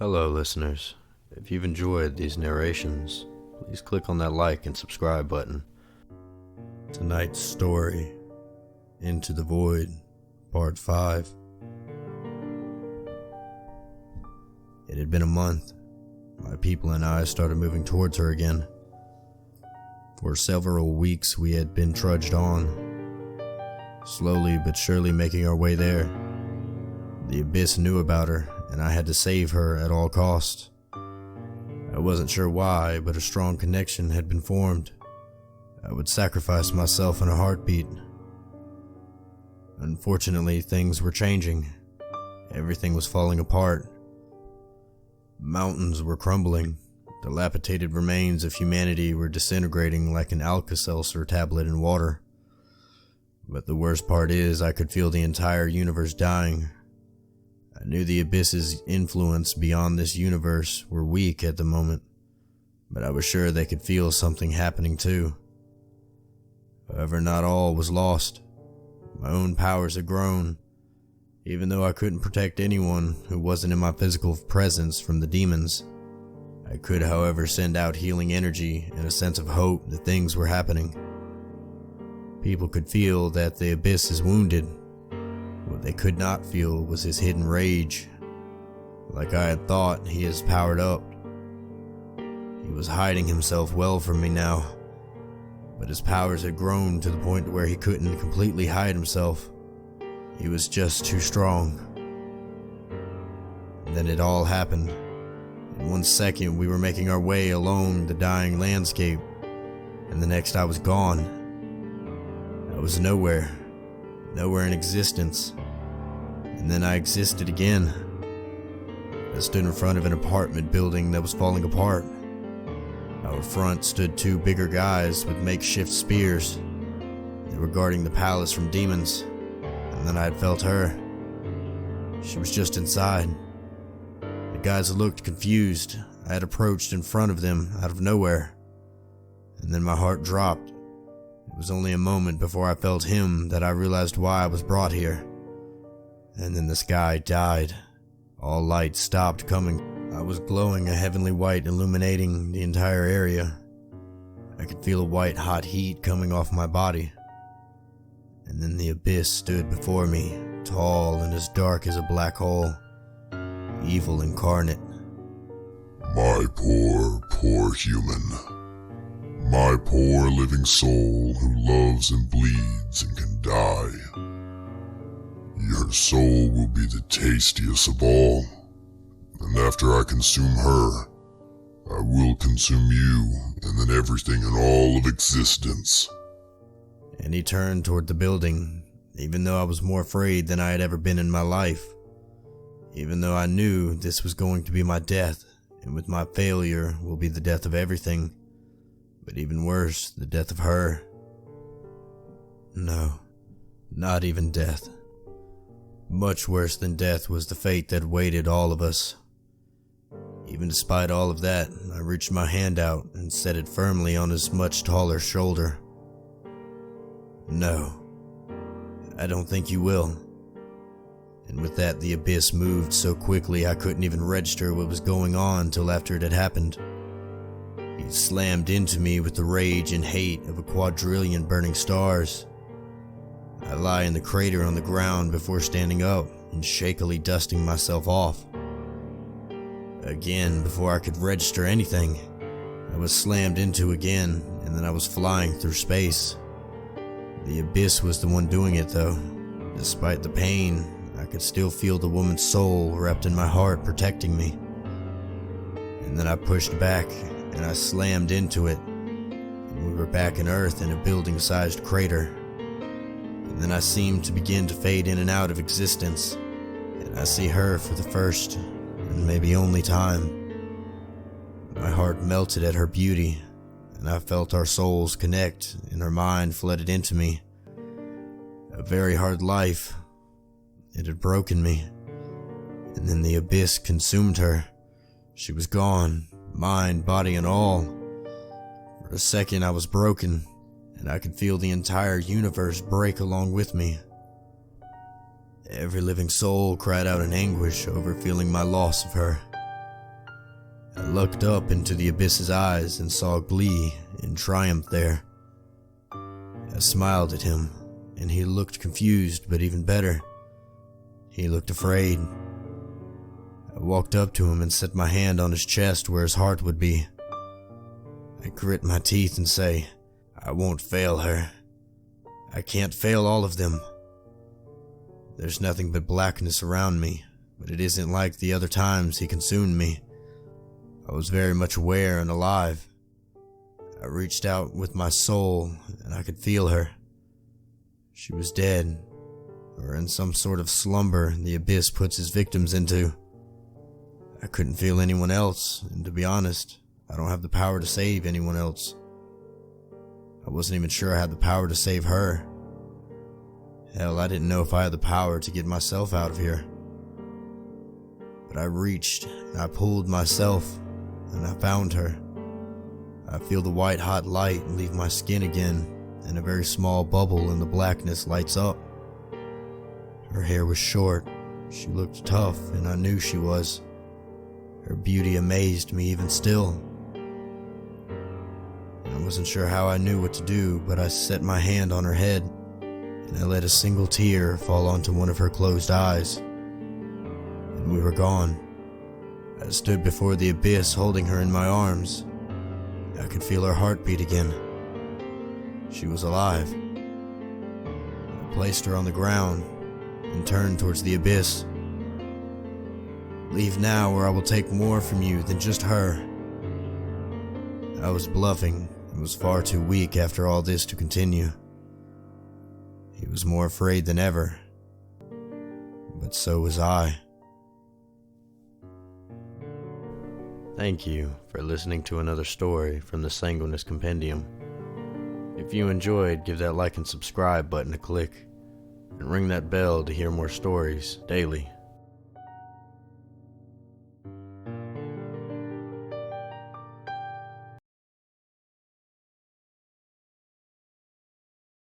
Hello listeners, if you've enjoyed these narrations, please click on that like and subscribe button. Tonight's story, Into the Void, Part 5. It had been a month. My people and I started moving towards her again. For several weeks we had been trudged on, slowly but surely making our way there. The Abyss knew about her, and I had to save her at all costs. I wasn't sure why, but a strong connection had been formed. I would sacrifice myself in a heartbeat. Unfortunately, things were changing. Everything was falling apart. Mountains were crumbling. Dilapidated remains of humanity were disintegrating like an Alka-Seltzer tablet in water. But the worst part is, I could feel the entire universe dying. I knew the Abyss's influence beyond this universe were weak at the moment, but I was sure they could feel something happening too. However, not all was lost. My own powers had grown. Even though I couldn't protect anyone who wasn't in my physical presence from the demons, I could, however, send out healing energy and a sense of hope that things were happening. People could feel that the Abyss is wounded. What they could not feel was his hidden rage. Like I had thought, he is powered up. He was hiding himself well from me now, but his powers had grown to the point where he couldn't completely hide himself. He was just too strong. And then it all happened. In 1 second, we were making our way along the dying landscape, and the next I was gone. I was nowhere in existence. And then I existed again. I stood in front of an apartment building that was falling apart. Out front stood two bigger guys with makeshift spears. They were guarding the palace from demons. And then I had felt her. She was just inside. The guys looked confused. I had approached in front of them out of nowhere. And then my heart dropped. It was only a moment before I felt him that I realized why I was brought here. And then the sky died. All light stopped coming. I was glowing a heavenly white illuminating the entire area. I could feel a white hot heat coming off my body. And then the Abyss stood before me, tall and as dark as a black hole. Evil incarnate. My poor human. My poor living soul who loves and bleeds and can die. Your soul will be the tastiest of all, and after I consume her, I will consume you and then everything in all of existence. And he turned toward the building, even though I was more afraid than I had ever been in my life. Even though I knew this was going to be my death, and with my failure will be the death of everything. But even worse, the death of her. No, not even death. Much worse than death was the fate that awaited all of us. Even despite all of that, I reached my hand out and set it firmly on his much taller shoulder. No, I don't think you will. And with that, the Abyss moved so quickly I couldn't even register what was going on till after it had happened. He slammed into me with the rage and hate of a quadrillion burning stars. I lie in the crater on the ground before standing up and shakily dusting myself off. Again, before I could register anything, I was slammed into again, and then I was flying through space. The Abyss was the one doing it though. Despite the pain, I could still feel the woman's soul wrapped in my heart protecting me. And then I pushed back, and I slammed into it, and we were back in Earth in a building-sized crater. And then I seemed to begin to fade in and out of existence, and I see her for the first, and maybe only time. My heart melted at her beauty, and I felt our souls connect, and her mind flooded into me. A very hard life. It had broken me, and then the Abyss consumed her. She was gone, mind, body, and all. For a second I was broken, and I could feel the entire universe break along with me. Every living soul cried out in anguish over feeling my loss of her. I looked up into the abyss's eyes and saw glee and triumph there. I smiled at him, and he looked confused, but even better, he looked afraid. I walked up to him and set my hand on his chest where his heart would be. I grit my teeth and say, "I won't fail her. I can't fail all of them." There's nothing but blackness around me, but it isn't like the other times he consumed me. I was very much aware and alive. I reached out with my soul, and I could feel her. She was dead, or in some sort of slumber the abyss puts his victims into. I couldn't feel anyone else, and to be honest, I don't have the power to save anyone else. I wasn't even sure I had the power to save her. Hell, I didn't know if I had the power to get myself out of here. But I reached, and I pulled myself, and I found her. I feel the white hot light leave my skin again, and a very small bubble in the blackness lights up. Her hair was short, she looked tough, and I knew she was. Her beauty amazed me even still. I wasn't sure how I knew what to do, but I set my hand on her head, and I let a single tear fall onto one of her closed eyes. And we were gone. I stood before the abyss holding her in my arms. I could feel her heartbeat again. She was alive. I placed her on the ground and turned towards the abyss. "Leave now, or I will take more from you than just her." I was bluffing and was far too weak after all this to continue. He was more afraid than ever, but so was I. Thank you for listening to another story from the Sanguinis Compendium. If you enjoyed, give that like and subscribe button a click, and ring that bell to hear more stories daily.